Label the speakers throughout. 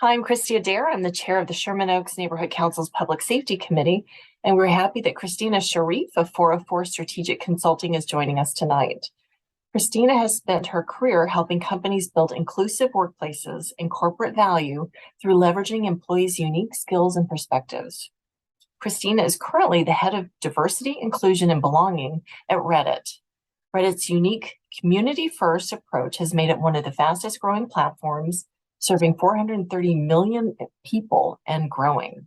Speaker 1: Hi, I'm Christy Adair. I'm the chair of the Sherman Oaks Neighborhood Council's Public Safety Committee, and we're happy that Christina Shareef of 404 Strategic Consulting is joining us tonight. Christina has spent her career helping companies build inclusive workplaces and corporate value through leveraging employees' unique skills and perspectives. Christina is currently the head of diversity, inclusion, and belonging at Reddit. Reddit's unique community-first approach has made it one of the fastest-growing platforms, serving 430 million people and growing.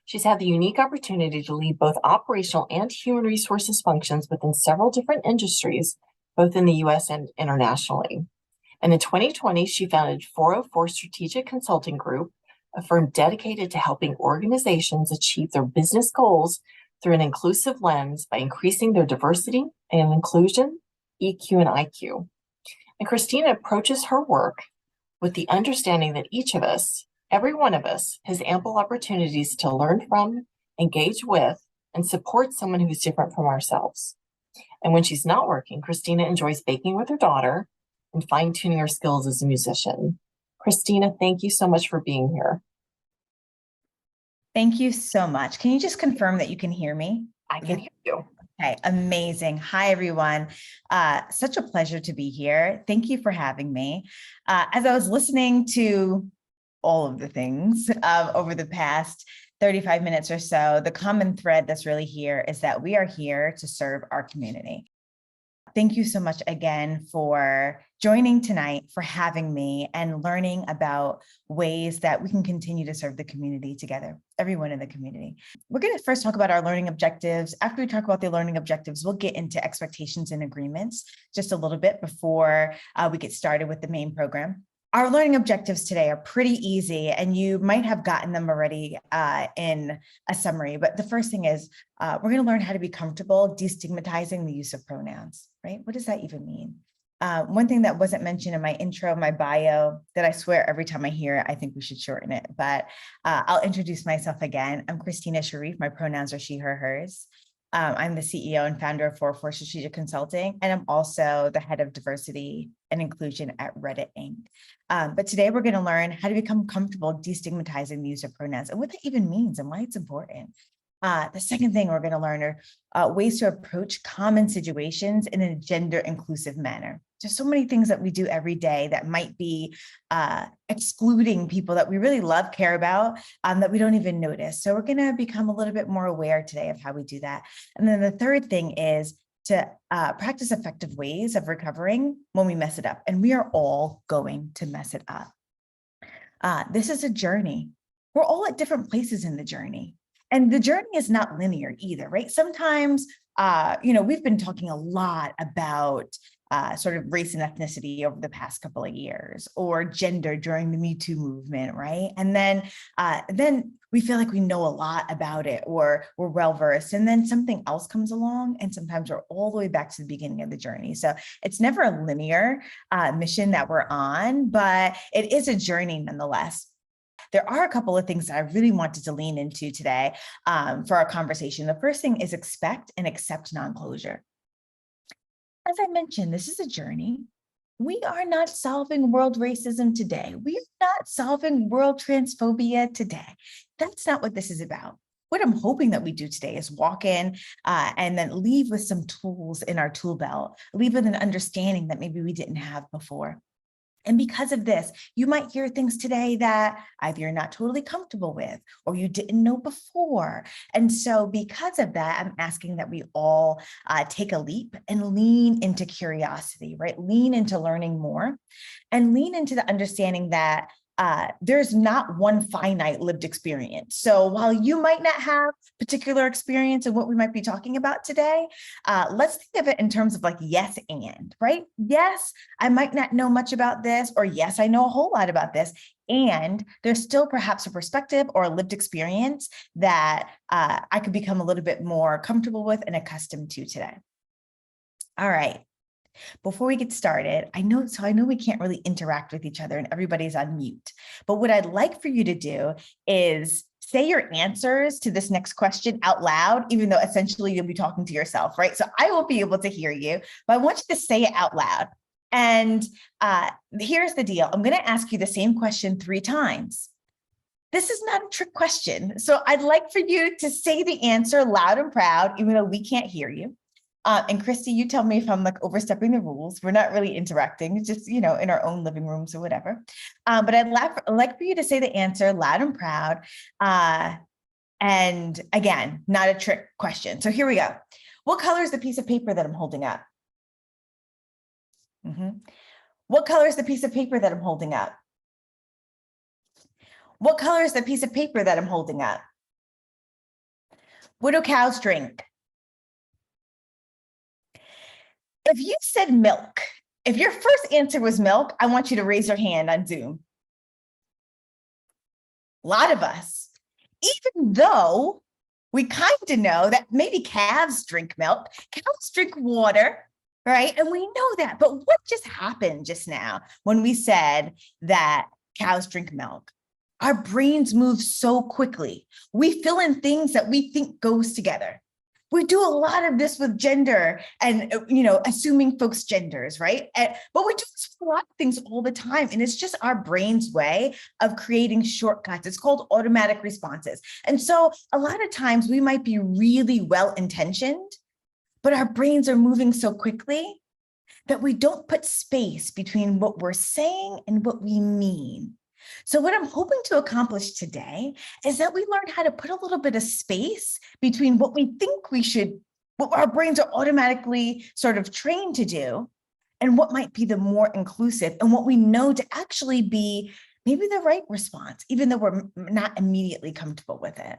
Speaker 1: She's had the unique opportunity to lead both operational and human resources functions within several different industries, both in the US and internationally. And in 2020, she founded 404 Strategic Consulting Group, a firm dedicated to helping organizations achieve their business goals through an inclusive lens by increasing their diversity and inclusion, EQ and IQ. And Christina approaches her work with the understanding that each of us, every one of us, has ample opportunities to learn from, engage with, and support someone who's different from ourselves. And when she's not working, Christina enjoys baking with her daughter and fine-tuning her skills as a musician. Christina, thank you so much for being here.
Speaker 2: Thank you so much. Can you just confirm that you can hear me?
Speaker 1: I can hear you.
Speaker 2: Okay, amazing. Hi, everyone. Such a pleasure to be here. Thank you for having me. As I was listening to all of the things over the past 35 minutes or so, the common thread that's really here is that we are here to serve our community. Thank you so much again for joining tonight, for having me and learning about ways that we can continue to serve the community together, everyone in the community. We're going to first talk about our learning objectives. After we talk about the learning objectives, we'll get into expectations and agreements just a little bit before we get started with the main program. Our learning objectives today are pretty easy, and you might have gotten them already in a summary, but the first thing is we're going to learn how to be comfortable destigmatizing the use of pronouns, right? What does that even mean? One thing that wasn't mentioned in my intro, my bio, that I swear every time I hear it, I think we should shorten it, but I'll introduce myself again. I'm Christina Shareef. My pronouns are she, her, hers. I'm the CEO and founder of 404 Strategic Consulting, and I'm also the head of diversity and inclusion at Reddit Inc. But today we're going to learn how to become comfortable destigmatizing the use of pronouns and what that even means and why it's important. The second thing we're going to learn are ways to approach common situations in a gender inclusive manner. There's so many things that we do every day that might be excluding people that we really love, care about, that we don't even notice. So we're going to become a little bit more aware today of how we do that. And then the third thing is to practice effective ways of recovering when we mess it up. And we are all going to mess it up. This is a journey. We're all at different places in the journey. And the journey is not linear either, right? Sometimes, we've been talking a lot about sort of race and ethnicity over the past couple of years, or gender during the Me Too movement, right? And then we feel like we know a lot about it, or we're well-versed, and then something else comes along, and sometimes we're all the way back to the beginning of the journey. So it's never a linear mission that we're on, but it is a journey nonetheless. There are a couple of things that I really wanted to lean into today for our conversation. The first thing is expect and accept non-closure. As I mentioned, this is a journey. We are not solving world racism today. We are not solving world transphobia today. That's not what this is about. What I'm hoping that we do today is walk in and then leave with some tools in our tool belt, leave with an understanding that maybe we didn't have before. And because of this, you might hear things today that either you're not totally comfortable with or you didn't know before. And so because of that, I'm asking that we all take a leap and lean into curiosity, right? Lean into learning more and lean into the understanding that there's not one finite lived experience. So while you might not have particular experience in what we might be talking about today, let's think of it in terms of like yes and, right? Yes, I might not know much about this, or yes, I know a whole lot about this. And there's still perhaps a perspective or a lived experience that I could become a little bit more comfortable with and accustomed to today. All right. Before we get started, I know we can't really interact with each other and everybody's on mute, but what I'd like for you to do is say your answers to this next question out loud, even though essentially you'll be talking to yourself, right? So I won't be able to hear you, but I want you to say it out loud. And here's the deal. I'm going to ask you the same question 3 times. This is not a trick question. So I'd like for you to say the answer loud and proud, even though we can't hear you. And Christy, you tell me if I'm like overstepping the rules. We're not really interacting, it's just, in our own living rooms or whatever. But I'd like for you to say the answer loud and proud. And again, not a trick question. So here we go. What color is the piece of paper that I'm holding up? What color is the piece of paper that I'm holding up? What color is the piece of paper that I'm holding up? What do cows drink? If you said milk, if your first answer was milk, I want you to raise your hand on Zoom. A lot of us, even though we kind of know that maybe calves drink milk, cows drink water, right? And we know that, but what just happened just now when we said that cows drink milk? Our brains move so quickly. We fill in things that we think goes together. We do a lot of this with gender and, assuming folks' genders, right? But we do this with a lot of things all the time. And it's just our brain's way of creating shortcuts. It's called automatic responses. And so a lot of times we might be really well-intentioned, but our brains are moving so quickly that we don't put space between what we're saying and what we mean. So what I'm hoping to accomplish today is that we learn how to put a little bit of space between what we think we should, what our brains are automatically sort of trained to do, and what might be the more inclusive and what we know to actually be maybe the right response, even though we're not immediately comfortable with it.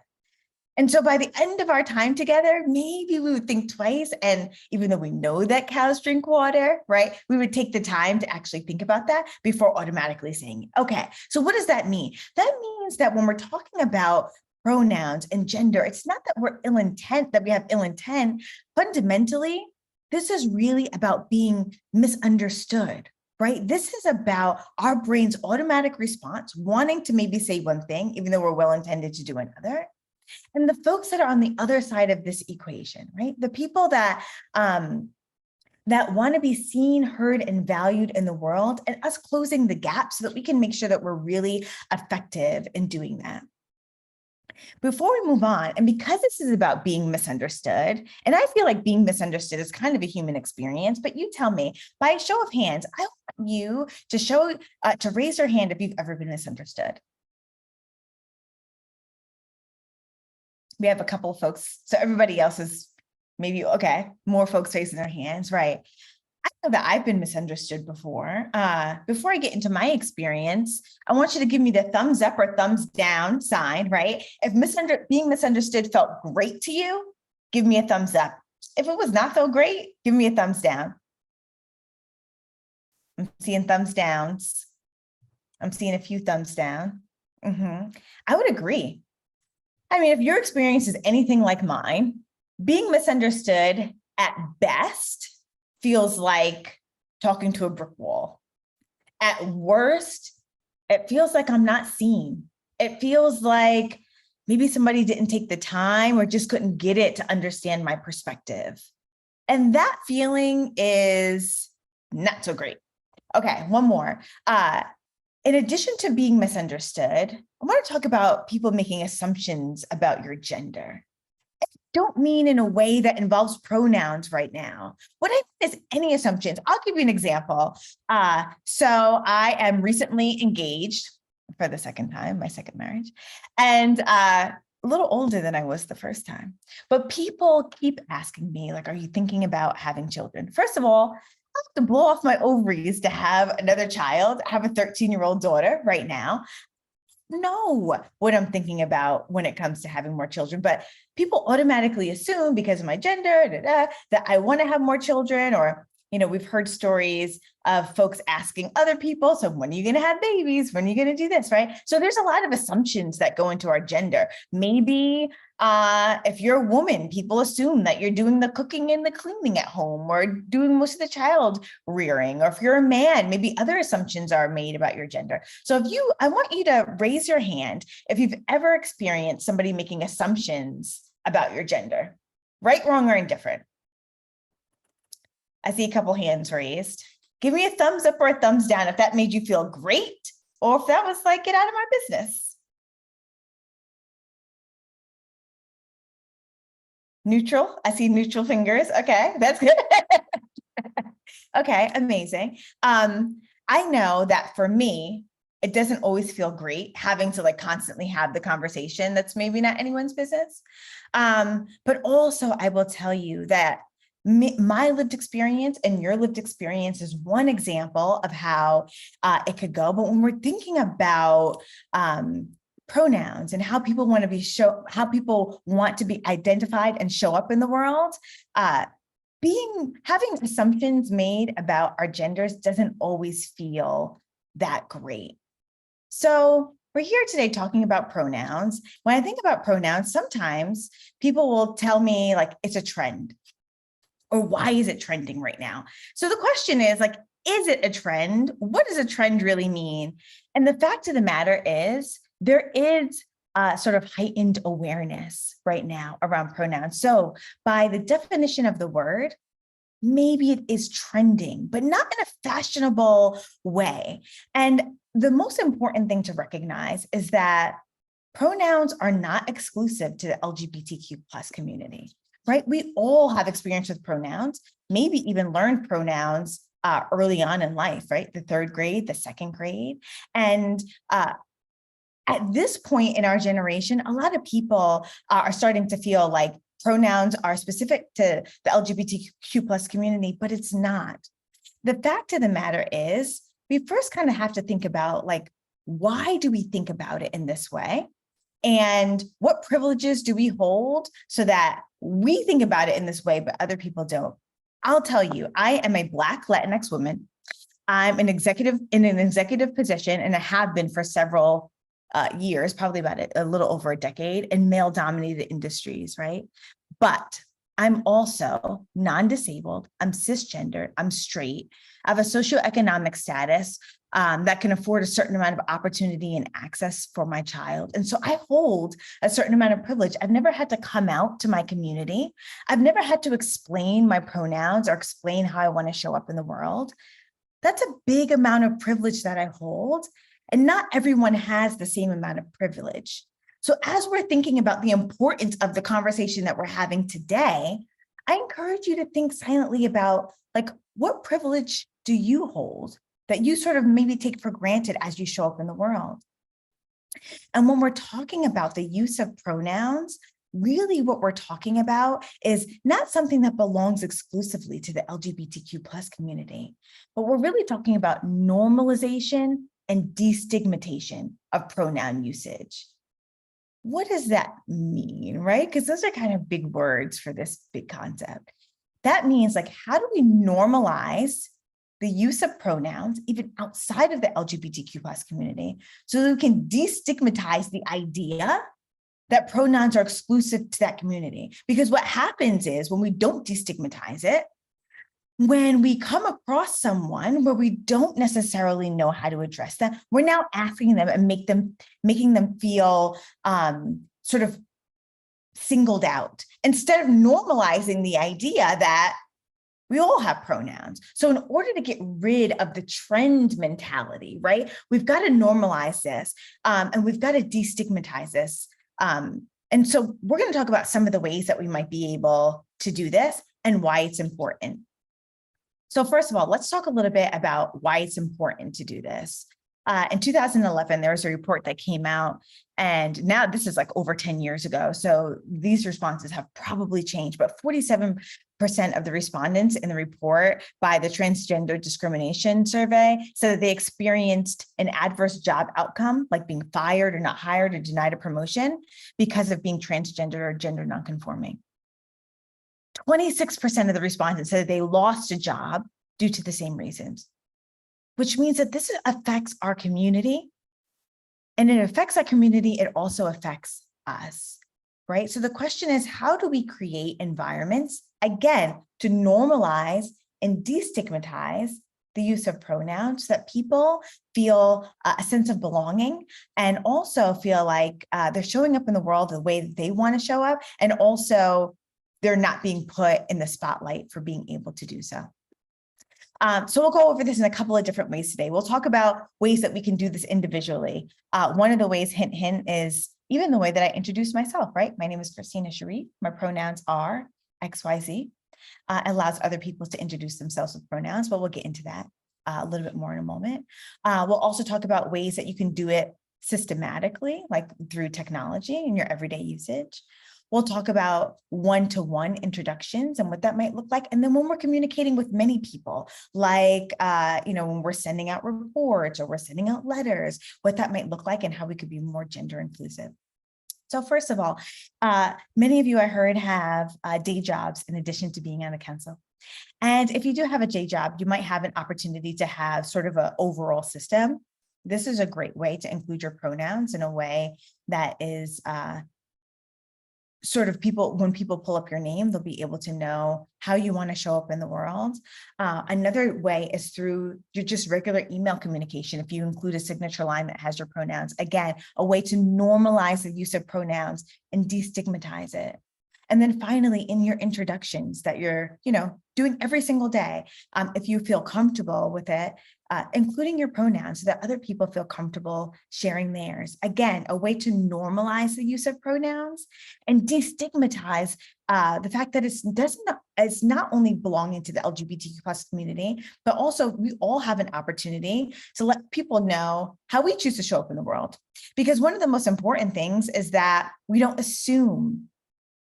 Speaker 2: And so by the end of our time together, maybe we would think twice. And even though we know that cows drink water, right, we would take the time to actually think about that before automatically saying, okay, so what does that mean? That means that when we're talking about pronouns and gender, it's not that we're that we have ill intent. Fundamentally, this is really about being misunderstood, right? This is about our brain's automatic response, wanting to maybe say one thing, even though we're well-intended to do another. And the folks that are on the other side of this equation, right? The people that want to be seen, heard, and valued in the world, and us closing the gap so that we can make sure that we're really effective in doing that. Before we move on, and because this is about being misunderstood, and I feel like being misunderstood is kind of a human experience, but you tell me, by a show of hands, I want you to raise your hand if you've ever been misunderstood. We have a couple of folks, so everybody else is maybe, okay, more folks raising their hands, right? I know that I've been misunderstood before. Before I get into my experience, I want you to give me the thumbs up or thumbs down sign, right? If being misunderstood felt great to you, give me a thumbs up. If it was not so great, give me a thumbs down. I'm seeing thumbs downs. I'm seeing a few thumbs down. I would agree. I mean, if your experience is anything like mine, being misunderstood at best feels like talking to a brick wall. At worst, it feels like I'm not seen. It feels like maybe somebody didn't take the time or just couldn't get it to understand my perspective. And that feeling is not so great. Okay, one more. In addition to being misunderstood, I want to talk about people making assumptions about your gender. I don't mean in a way that involves pronouns right now. What I mean is any assumptions. I'll give you an example. So I am recently engaged for the second time, my second marriage, and a little older than I was the first time. But people keep asking me, like, are you thinking about having children? First of all, I have to blow off my ovaries to have another child. I have a 13-year-old daughter right now. Know what I'm thinking about when it comes to having more children, but people automatically assume because of my gender that I want to have more children, or we've heard stories of folks asking other people, so when are you going to have babies? When are you going to do this, right? So there's a lot of assumptions that go into our gender. Maybe if you're a woman, people assume that you're doing the cooking and the cleaning at home or doing most of the child rearing. Or if you're a man, maybe other assumptions are made about your gender. So I want you to raise your hand if you've ever experienced somebody making assumptions about your gender, right, wrong, or indifferent. I see a couple hands raised. Give me a thumbs up or a thumbs down if that made you feel great, or if that was like, get out of my business. Neutral. I see neutral fingers. Okay, that's good. Okay, amazing. I know that for me, it doesn't always feel great having to like constantly have the conversation that's maybe not anyone's business. But also I will tell you that my lived experience and your lived experience is one example of how it could go. But when we're thinking about pronouns and how people want to be identified and show up in the world, having assumptions made about our genders doesn't always feel that great. So we're here today talking about pronouns. When I think about pronouns, sometimes people will tell me like it's a trend, or why is it trending right now? So the question is like, is it a trend? What does a trend really mean? And the fact of the matter is there is sort of heightened awareness right now around pronouns. So by the definition of the word, maybe it is trending, but not in a fashionable way. And the most important thing to recognize is that pronouns are not exclusive to the LGBTQ plus community, right? We all have experience with pronouns, maybe even learned pronouns early on in life, right? The third grade, the second grade. And at this point in our generation, a lot of people are starting to feel like pronouns are specific to the LGBTQ plus community, but it's not. The fact of the matter is, we first kind of have to think about like, why do we think about it in this way? And what privileges do we hold so that we think about it in this way, but other people don't? I'll tell you, I am a Black Latinx woman. I'm in an executive position, and I have been for several years, probably about a little over a decade, in male-dominated industries, right? But I'm also non-disabled, I'm cisgendered, I'm straight, I have a socioeconomic status that can afford a certain amount of opportunity and access for my child. And so I hold a certain amount of privilege. I've never had to come out to my community. I've never had to explain my pronouns or explain how I want to show up in the world. That's a big amount of privilege that I hold. And not everyone has the same amount of privilege. So as we're thinking about the importance of the conversation that we're having today, I encourage you to think silently about like, what privilege do you hold that you sort of maybe take for granted as you show up in the world? And when we're talking about the use of pronouns, really what we're talking about is not something that belongs exclusively to the LGBTQ plus community, but we're really talking about normalization and destigmatization of pronoun usage. What does that mean, right? Because those are kind of big words for this big concept. That means like, how do we normalize the use of pronouns even outside of the LGBTQ plus community so that we can destigmatize the idea that pronouns are exclusive to that community? Because what happens is when we don't destigmatize it, when we come across someone where we don't necessarily know how to address them, we're now asking them and making them feel sort of singled out, instead of normalizing the idea that we all have pronouns. So in order to get rid of the trend mentality, right, we've got to normalize this and we've got to destigmatize this. And so we're going to talk about some of the ways that we might be able to do this and why it's important. So first of all, let's talk a little bit about why it's important to do this. In 2011, there was a report that came out, and now this is like over 10 years ago. So these responses have probably changed, but 47% of the respondents in the report by the Transgender Discrimination Survey said that they experienced an adverse job outcome, like being fired or not hired or denied a promotion because of being transgender or gender nonconforming. 26% of the respondents said that they lost a job due to the same reasons, which means that this affects our community. And it affects our community, it also affects us, right? So the question is, how do we create environments, again, to normalize and destigmatize the use of pronouns so that people feel a sense of belonging and also feel like they're showing up in the world the way that they want to show up, and also they're not being put in the spotlight for being able to do so. So we'll go over this in a couple of different ways today. We'll talk about ways that we can do this individually. One of the ways, hint, hint, is even the way that I introduce myself, right? My name is Christina Shareef. My pronouns are XYZ. Allows other people to introduce themselves with pronouns, but we'll get into that a little bit more in a moment. We'll also talk about ways that you can do it systematically, like through technology in your everyday usage. We'll talk about one-to-one introductions and what that might look like. And then when we're communicating with many people, like, when we're sending out reports or we're sending out letters, what that might look like and how we could be more gender inclusive. So first of all, many of you I heard have day jobs in addition to being on the council. And if you do have a day job, you might have an opportunity to have sort of an overall system. This is a great way to include your pronouns in a way that is sort of when people pull up your name, they'll be able to know how you want to show up in the world. Another way is through your just regular email communication. If you include a signature line that has your pronouns, again, a way to normalize the use of pronouns and destigmatize it. And then finally, in your introductions that you're, doing every single day, if you feel comfortable with it, including your pronouns so that other people feel comfortable sharing theirs. Again, a way to normalize the use of pronouns and destigmatize the fact that it's not only belonging to the LGBTQ plus community, but also we all have an opportunity to let people know how we choose to show up in the world. Because one of the most important things is that we don't assume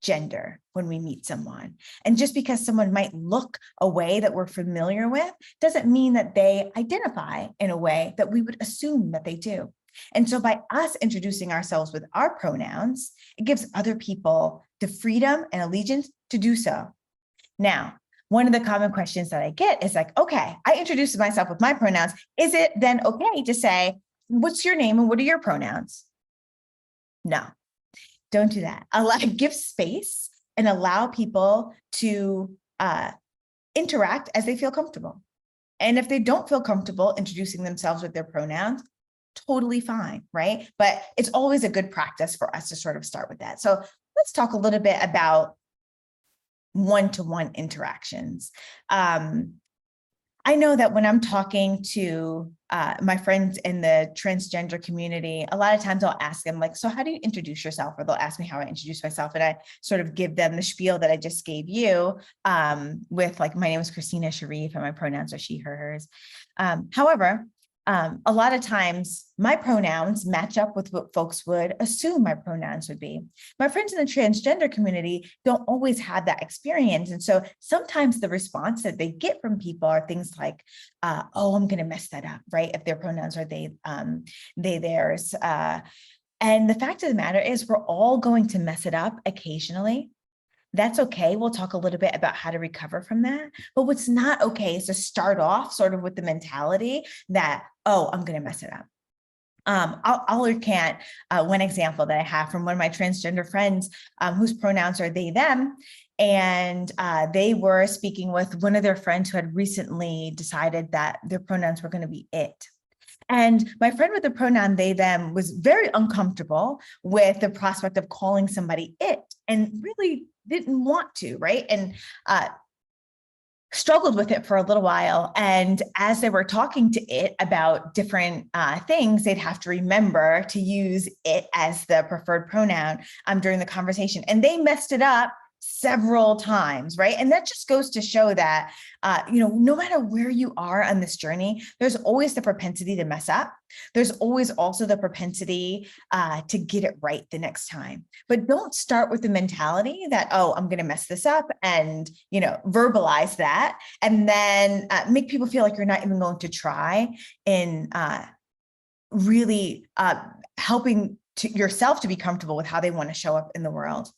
Speaker 2: gender when we meet someone. And just because someone might look a way that we're familiar with doesn't mean that they identify in a way that we would assume that they do. And so by us introducing ourselves with our pronouns, it gives other people the freedom and allegiance to do so. Now, one of the common questions that I get is like, okay, I introduced myself with my pronouns. Is it then okay to say, what's your name and what are your pronouns? No. Don't do that. Give space and allow people to interact as they feel comfortable. And if they don't feel comfortable introducing themselves with their pronouns, totally fine, right? But it's always a good practice for us to sort of start with that. So let's talk a little bit about one-to-one interactions. I know that when I'm talking to my friends in the transgender community, a lot of times I'll ask them like, so how do you introduce yourself? Or they'll ask me how I introduce myself. And I sort of give them the spiel that I just gave you with like, my name is Christina Shareef and my pronouns are she, her, hers. However, a lot of times my pronouns match up with what folks would assume my pronouns would be. My friends in the transgender community don't always have that experience. And so sometimes the response that they get from people are things like, oh, I'm going to mess that up, right? If their pronouns are they, theirs. And the fact of the matter is we're all going to mess it up occasionally. That's okay. We'll talk a little bit about how to recover from that. But what's not okay is to start off sort of with the mentality that, oh, I'm going to mess it up. I'll recant one example that I have from one of my transgender friends whose pronouns are they, them. And they were speaking with one of their friends who had recently decided that their pronouns were going to be it. And my friend with the pronoun they, them was very uncomfortable with the prospect of calling somebody it and really didn't want to, right? And struggled with it for a little while. And as they were talking to it about different things, they'd have to remember to use it as the preferred pronoun during the conversation. And they messed it up several times, right? And that just goes to show that, no matter where you are on this journey, there's always the propensity to mess up. There's always also the propensity to get it right the next time. But don't start with the mentality that, oh, I'm going to mess this up and, verbalize that and then make people feel like you're not even going to try in really helping yourself to be comfortable with how they want to show up in the world.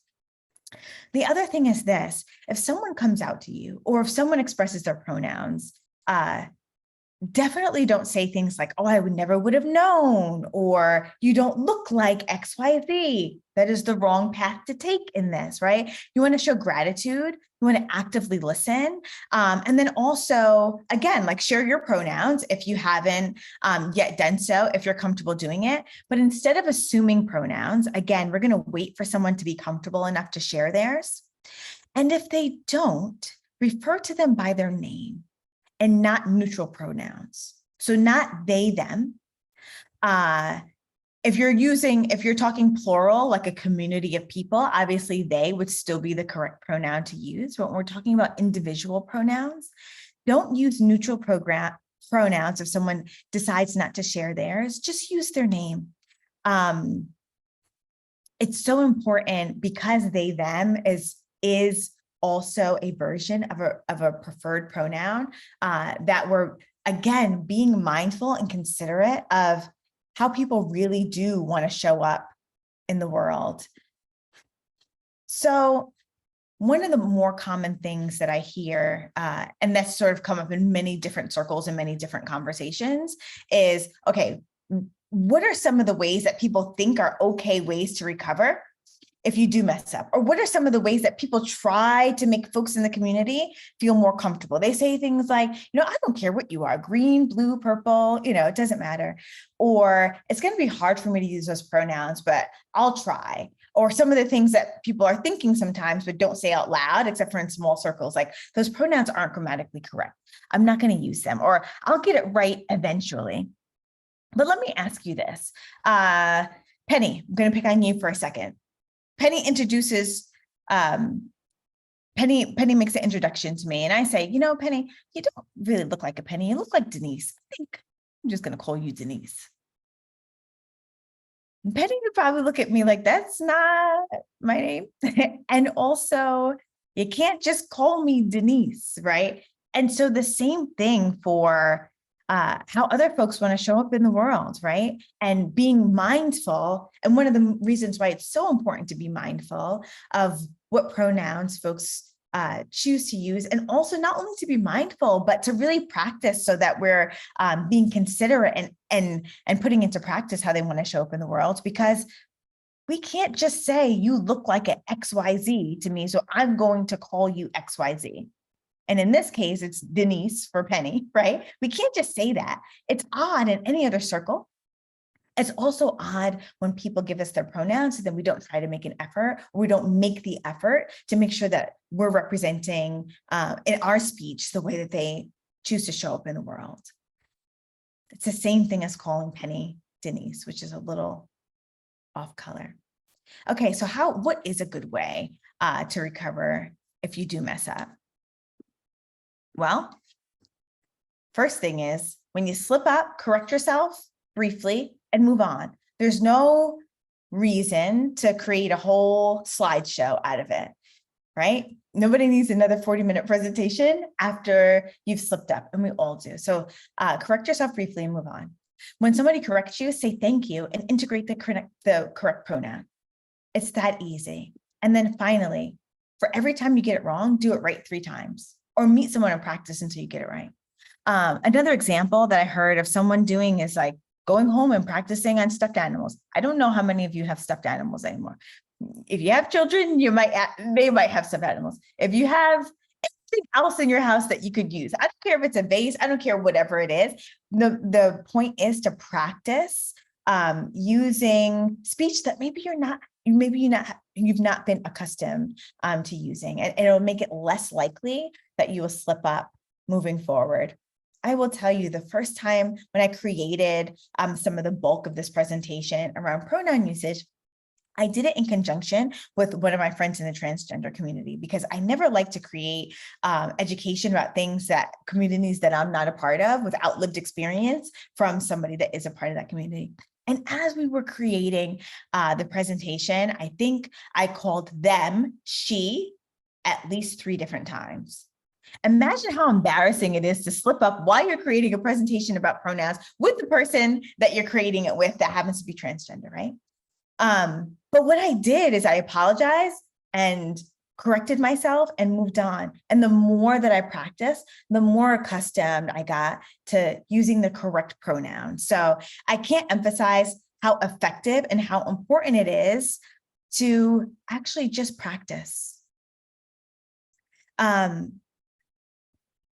Speaker 2: The other thing is this: if someone comes out to you or if someone expresses their pronouns, definitely don't say things like, oh, I never would have known, or you don't look like XYZ. That is the wrong path to take in this, right? You want to show gratitude. You want to actively listen. And then also, again, like share your pronouns if you haven't yet done so, if you're comfortable doing it. But instead of assuming pronouns, again, we're going to wait for someone to be comfortable enough to share theirs. And if they don't, refer to them by their name. and not neutral pronouns. So not they, them. If you're talking plural, like a community of people, obviously they would still be the correct pronoun to use. But when we're talking about individual pronouns, don't use neutral pronouns if someone decides not to share theirs, just use their name. It's so important because they, them is also a version of a preferred pronoun that we're, again, being mindful and considerate of how people really do want to show up in the world. So one of the more common things that I hear, and that's sort of come up in many different circles and many different conversations, is, okay, what are some of the ways that people think are okay ways to recover if you do mess up? Or what are some of the ways that people try to make folks in the community feel more comfortable? They say things like, I don't care what you are, green, blue, purple, it doesn't matter. Or it's going to be hard for me to use those pronouns, but I'll try. Or some of the things that people are thinking sometimes, but don't say out loud, except for in small circles, like those pronouns aren't grammatically correct. I'm not going to use them, or I'll get it right eventually. But let me ask you this. Penny, I'm going to pick on you for a second. Penny introduces, Penny makes an introduction to me, and I say, Penny, you don't really look like a Penny. You look like Denise. I think I'm just going to call you Denise. And Penny would probably look at me like, that's not my name. And also, you can't just call me Denise, right? And so the same thing for how other folks want to show up in the world, right? And being mindful. And one of the reasons why it's so important to be mindful of what pronouns folks choose to use, and also not only to be mindful, but to really practice so that we're being considerate and putting into practice how they want to show up in the world. Because we can't just say, you look like an XYZ to me, so I'm going to call you XYZ. And in this case, it's Denise for Penny, right? We can't just say that. It's odd in any other circle. It's also odd when people give us their pronouns, so then we don't try to make an effort, or we don't make the effort to make sure that we're representing in our speech the way that they choose to show up in the world. It's the same thing as calling Penny Denise, which is a little off color. Okay, so what is a good way to recover if you do mess up? Well, first thing is, when you slip up, correct yourself briefly and move on. There's no reason to create a whole slideshow out of it, right? Nobody needs another 40-minute presentation after you've slipped up, and we all do. So correct yourself briefly and move on. When somebody corrects you, say thank you and integrate the correct pronoun. It's that easy. And then finally, for every time you get it wrong, do it right 3 times, or meet someone and practice until you get it right. Another example that I heard of someone doing is like going home and practicing on stuffed animals. I don't know how many of you have stuffed animals anymore. If you have children, they might have stuffed animals. If you have anything else in your house that you could use, I don't care if it's a vase, I don't care whatever it is. The point is to practice using speech that you've not been accustomed to using, and it'll make it less likely that you will slip up moving forward. I will tell you, the first time when I created some of the bulk of this presentation around pronoun usage, I did it in conjunction with one of my friends in the transgender community, because I never like to create education about communities that I'm not a part of without lived experience from somebody that is a part of that community. And as we were creating the presentation, I think I called them she at least 3 different times. Imagine how embarrassing it is to slip up while you're creating a presentation about pronouns with the person that you're creating it with that happens to be transgender, right? But what I did is I apologized and corrected myself and moved on. And the more that I practiced, the more accustomed I got to using the correct pronoun. So I can't emphasize how effective and how important it is to actually just practice.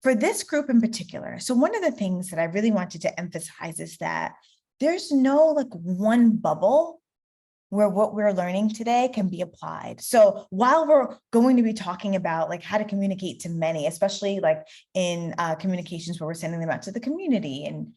Speaker 2: For this group in particular, so one of the things that I really wanted to emphasize is that there's no one bubble where what we're learning today can be applied. So while we're going to be talking about like how to communicate to many, especially like in communications where we're sending them out to the community, and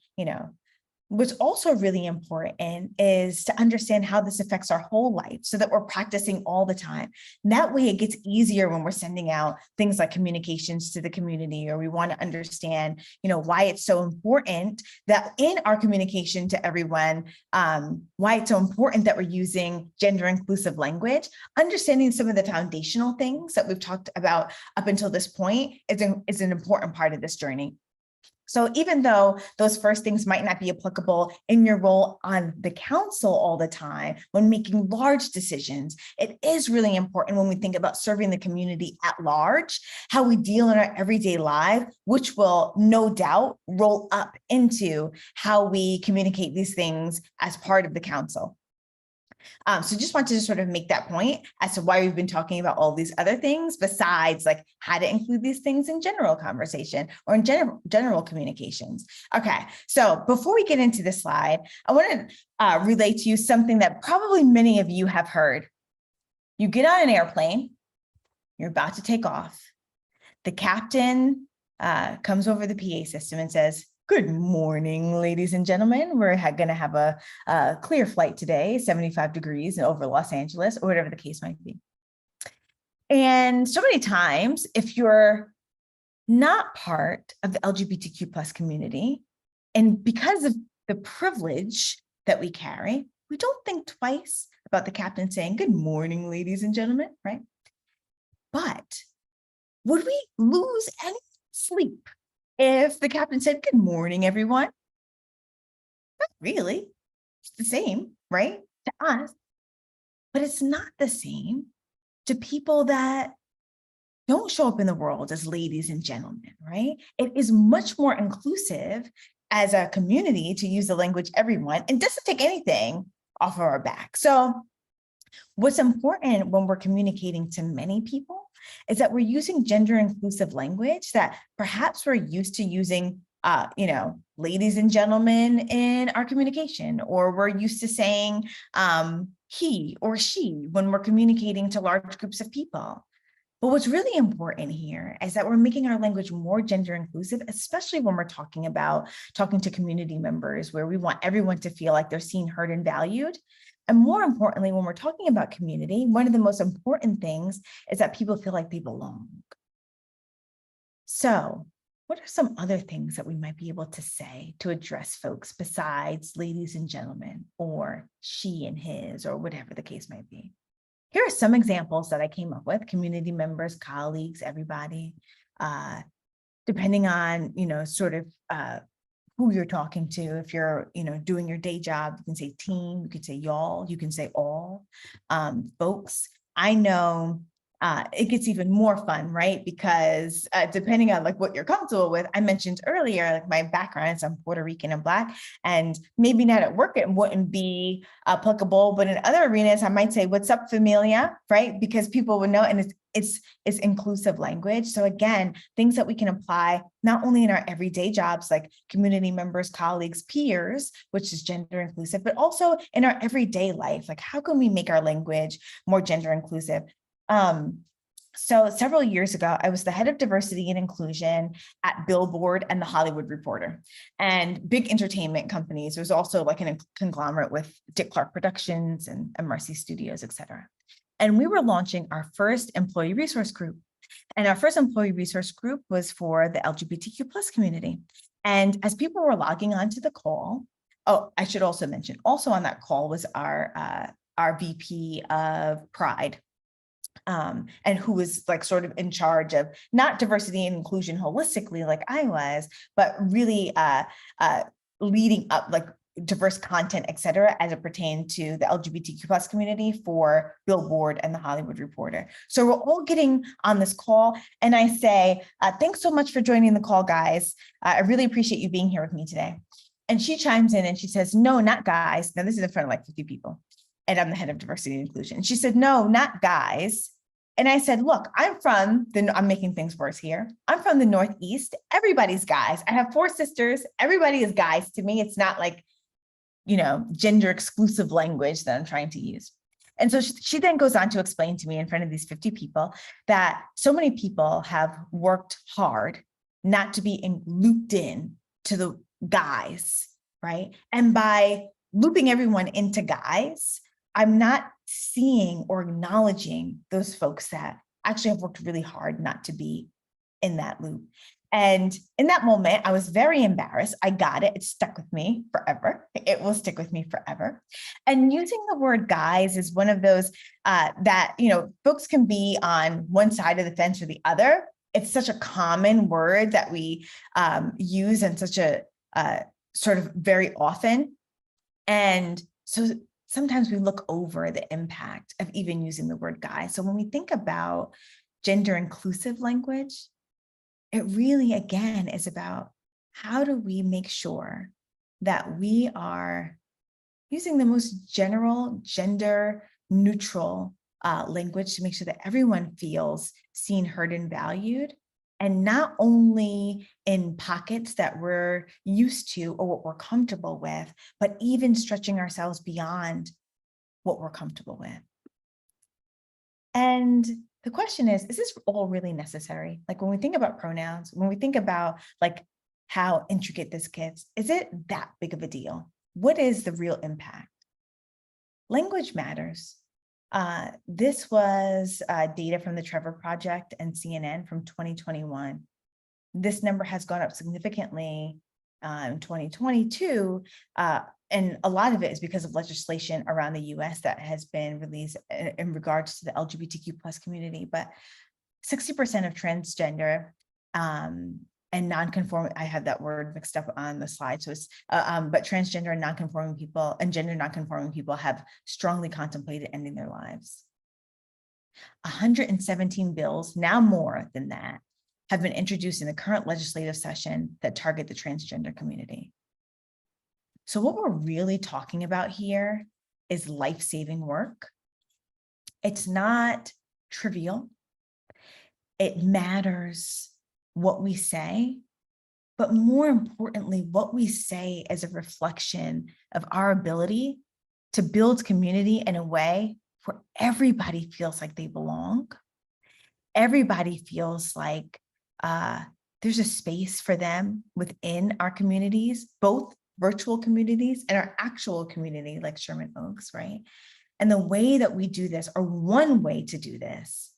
Speaker 2: what's also really important is to understand how this affects our whole life so that we're practicing all the time. And that way it gets easier when we're sending out things like communications to the community, or we want to understand, why it's so important that in our communication to everyone, why it's so important that we're using gender inclusive language. Understanding some of the foundational things that we've talked about up until this point is an important part of this journey. So even though those first things might not be applicable in your role on the council all the time, when making large decisions, it is really important when we think about serving the community at large, how we deal in our everyday life, which will no doubt roll up into how we communicate these things as part of the council. So just wanted to sort of make that point as to why we've been talking about all these other things besides like how to include these things in general conversation or in general communications. Okay, so before we get into this slide, I want to relate to you something that probably many of you have heard. You get on an airplane, you're about to take off. The captain comes over the PA system and says, "Good morning, ladies and gentlemen. We're going to have a clear flight today, 75 degrees over Los Angeles," or whatever the case might be. And so many times, if you're not part of the LGBTQ plus community, and because of the privilege that we carry, we don't think twice about the captain saying, "Good morning, ladies and gentlemen," right? But would we lose any sleep if the captain said, "Good morning, everyone"? Not really. It's the same, right? To us. But it's not the same to people that don't show up in the world as ladies and gentlemen, right? It is much more inclusive as a community to use the language everyone, and doesn't take anything off of our back. So what's important when we're communicating to many people is that we're using gender inclusive language that perhaps we're used to using, ladies and gentlemen in our communication, or we're used to saying he or she when we're communicating to large groups of people. But what's really important here is that we're making our language more gender inclusive, especially when we're talking to community members, where we want everyone to feel like they're seen, heard, and valued. And more importantly, when we're talking about community, one of the most important things is that people feel like they belong. So what are some other things that we might be able to say to address folks besides ladies and gentlemen, or she and his, or whatever the case might be? Here are some examples that I came up with: community members, colleagues, everybody, depending on, who you're talking to. If you're, doing your day job, you can say team, you can say y'all, you can say all. Folks, I know it gets even more fun, right? Because depending on like what you're comfortable with, I mentioned earlier, like my background is I'm Puerto Rican and Black, and maybe not at work, it wouldn't be applicable, but in other arenas, I might say, "What's up, familia?" Right? Because people would know, and it's inclusive language. So again, things that we can apply not only in our everyday jobs, like community members, colleagues, peers, which is gender inclusive, but also in our everyday life. Like, how can we make our language more gender inclusive? So several years ago, I was the head of diversity and inclusion at Billboard and The Hollywood Reporter, and big entertainment companies. There's also like a conglomerate with Dick Clark Productions and MRC Studios, et cetera. And we were launching our first employee resource group. And our first employee resource group was for the LGBTQ plus community. And as people were logging onto the call, I should also mention, also on that call was our VP of Pride, and who was like sort of in charge of not diversity and inclusion holistically like I was, but really leading up like diverse content, et cetera, as it pertained to the LGBTQ plus community for Billboard and The Hollywood Reporter. So we're all getting on this call, and I say, "Thanks so much for joining the call, guys. I really appreciate you being here with me today." And she chimes in and she says, "No, not guys." Now this is in front of like 50 people. And I'm the head of diversity and inclusion. And she said, "No, not guys." And I said, "Look, I'm making things worse here. I'm from the Northeast. Everybody's guys. I have 4 sisters. Everybody is guys to me. It's not like, gender exclusive language that I'm trying to use." And so she then goes on to explain to me in front of these 50 people that so many people have worked hard not to be looped in to the guys, right? And by looping everyone into guys, I'm not seeing or acknowledging those folks that actually have worked really hard not to be in that loop. And in that moment, I was very embarrassed. I got it. It stuck with me forever. It will stick with me forever. And using the word guys is one of those that, folks can be on one side of the fence or the other. It's such a common word that we use in such a sort of very often. And so sometimes we look over the impact of even using the word guy. So when we think about gender inclusive language, it really, again, is about how do we make sure that we are using the most general, gender neutral language to make sure that everyone feels seen, heard, and valued, and not only in pockets that we're used to or what we're comfortable with, but even stretching ourselves beyond what we're comfortable with. And the question is this all really necessary? Like when we think about pronouns, when we think about like how intricate this gets, is it that big of a deal? What is the real impact? Language matters. This was data from the Trevor Project and CNN from 2021. This number has gone up significantly in 2022. And a lot of it is because of legislation around the US that has been released in regards to the LGBTQ plus community, but 60% of transgender and non-conforming, I had that word mixed up on the slide. So it's, but transgender and non-conforming people and gender non-conforming people have strongly contemplated ending their lives. 117 bills, now more than that, have been introduced in the current legislative session that target the transgender community. So what we're really talking about here is life-saving work. It's not trivial. It matters what we say, but more importantly, what we say is a reflection of our ability to build community in a way where everybody feels like they belong. Everybody feels like there's a space for them within our communities, both virtual communities and our actual community like Sherman Oaks, right? And the way that we do this, or one way to do this,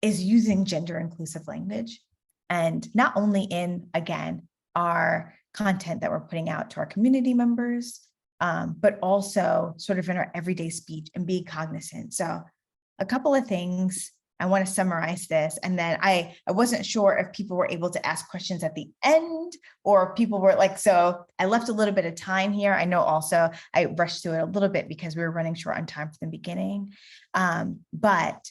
Speaker 2: is using gender inclusive language. And not only in, again, our content that we're putting out to our community members, but also sort of in our everyday speech and being cognizant. So a couple of things, I want to summarize this. And then I wasn't sure if people were able to ask questions at the end or people were like, so I left a little bit of time here. I know also I rushed through it a little bit because we were running short on time from the beginning. But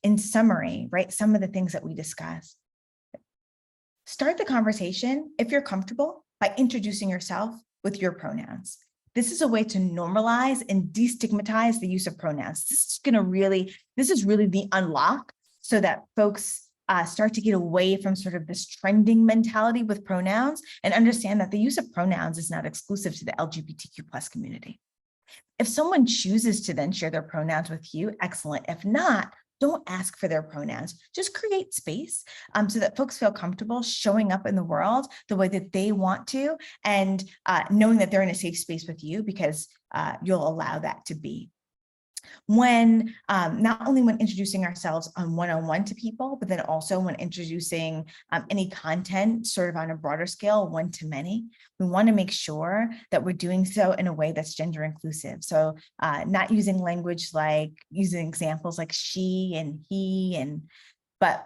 Speaker 2: in summary, right, some of the things that we discussed. Start the conversation, if you're comfortable, by introducing yourself with your pronouns. This is a way to normalize and destigmatize the use of pronouns. This is really the unlock so that folks start to get away from sort of this trending mentality with pronouns and understand that the use of pronouns is not exclusive to the LGBTQ plus community. If someone chooses to then share their pronouns with you, excellent. If not, don't ask for their pronouns. Just create space so that folks feel comfortable showing up in the world the way that they want to, and knowing that they're in a safe space with you because you'll allow that to be. When not only when introducing ourselves on one-on-one to people, but then also when introducing any content sort of on a broader scale, one-to-many, we want to make sure that we're doing so in a way that's gender inclusive. So not using language like using examples like she and he, but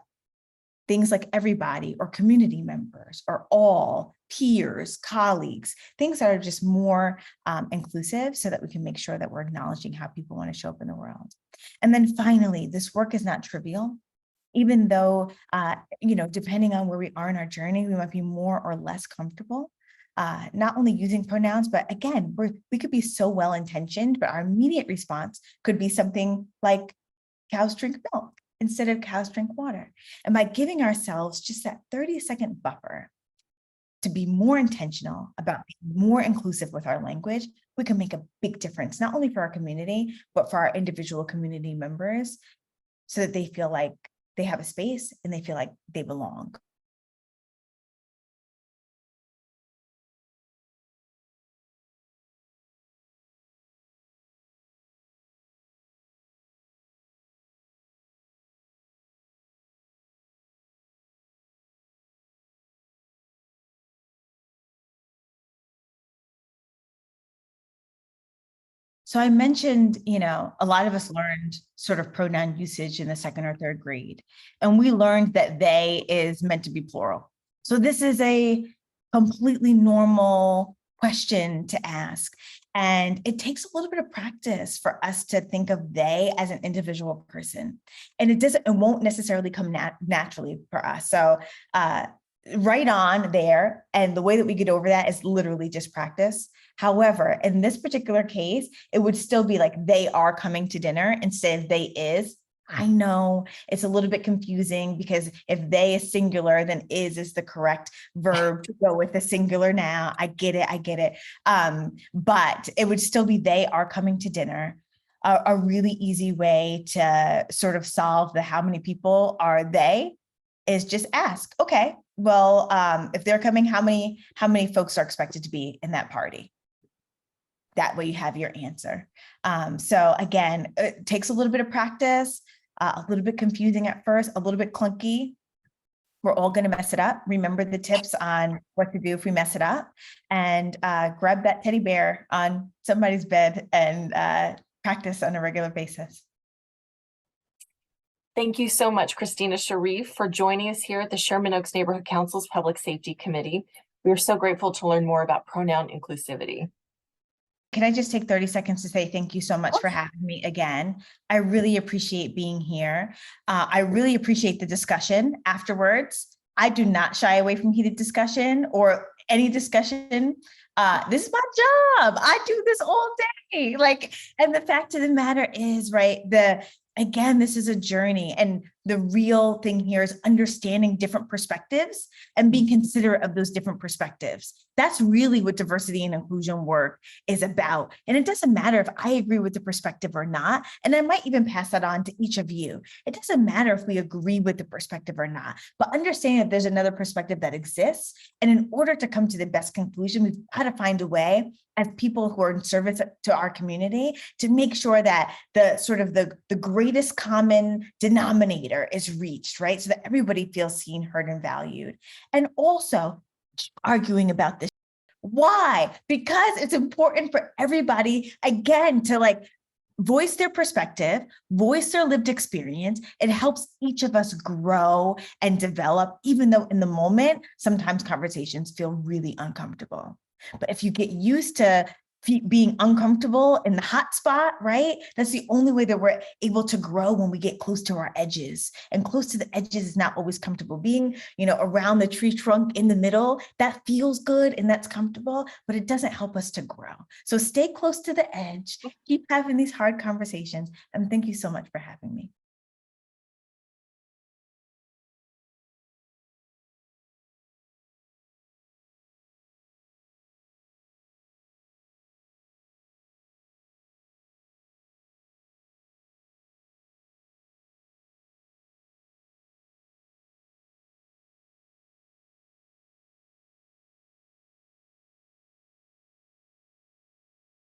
Speaker 2: things like everybody or community members or all, peers, colleagues, things that are just more inclusive so that we can make sure that we're acknowledging how people want to show up in the world. And then finally, this work is not trivial. Even though, depending on where we are in our journey, we might be more or less comfortable, not only using pronouns, but again, we could be so well-intentioned, but our immediate response could be something like cows drink milk instead of cows drink water. And by giving ourselves just that 30-second buffer to be more intentional about being more inclusive with our language, we can make a big difference, not only for our community, but for our individual community members, so that they feel like they have a space and they feel like they belong. So I mentioned, a lot of us learned sort of pronoun usage in the 2nd or 3rd grade, and we learned that they is meant to be plural. So this is a completely normal question to ask. And it takes a little bit of practice for us to think of they as an individual person. And it won't necessarily come naturally for us. So right on there. And the way that we get over that is literally just practice. However, in this particular case, it would still be like they are coming to dinner instead of they is. I know it's a little bit confusing because if they is singular, then is the correct verb to go with the singular now. I get it. But it would still be they are coming to dinner. A really easy way to sort of solve the how many people are they is just ask, okay, well, if they're coming, how many folks are expected to be in that party? That way you have your answer. So again, it takes a little bit of practice, a little bit confusing at first, a little bit clunky. We're all going to mess it up. Remember the tips on what to do if we mess it up, and grab that teddy bear on somebody's bed and practice on a regular basis.
Speaker 1: Thank you so much, Christina Shareef, for joining us here at the Sherman Oaks Neighborhood Council's Public Safety Committee. We are so grateful to learn more about pronoun inclusivity.
Speaker 2: Can I just take 30 seconds to say thank you so much for having me again? I really appreciate being here. I really appreciate the discussion afterwards. I do not shy away from heated discussion or any discussion. This is my job. I do this all day. And the fact of the matter is, right, again, this is a journey, and the real thing here is understanding different perspectives and being considerate of those different perspectives. That's really what diversity and inclusion work is about. And it doesn't matter if I agree with the perspective or not, and I might even pass that on to each of you. It doesn't matter if we agree with the perspective or not, but understanding that there's another perspective that exists. And in order to come to the best conclusion, we've got to find a way as people who are in service to our community to make sure that the greatest common denominator is reached, right? So that everybody feels seen, heard, and valued. And also keep arguing about this. Why? Because it's important for everybody, again, to voice their perspective, voice their lived experience. It helps each of us grow and develop, even though in the moment, sometimes conversations feel really uncomfortable. But if you get used to being uncomfortable in the hot spot, right? That's the only way that we're able to grow, when we get close to our edges. And close to the edges is not always comfortable. Being, around the tree trunk in the middle, that feels good and that's comfortable, but it doesn't help us to grow. So stay close to the edge, keep having these hard conversations, and thank you so much for having me.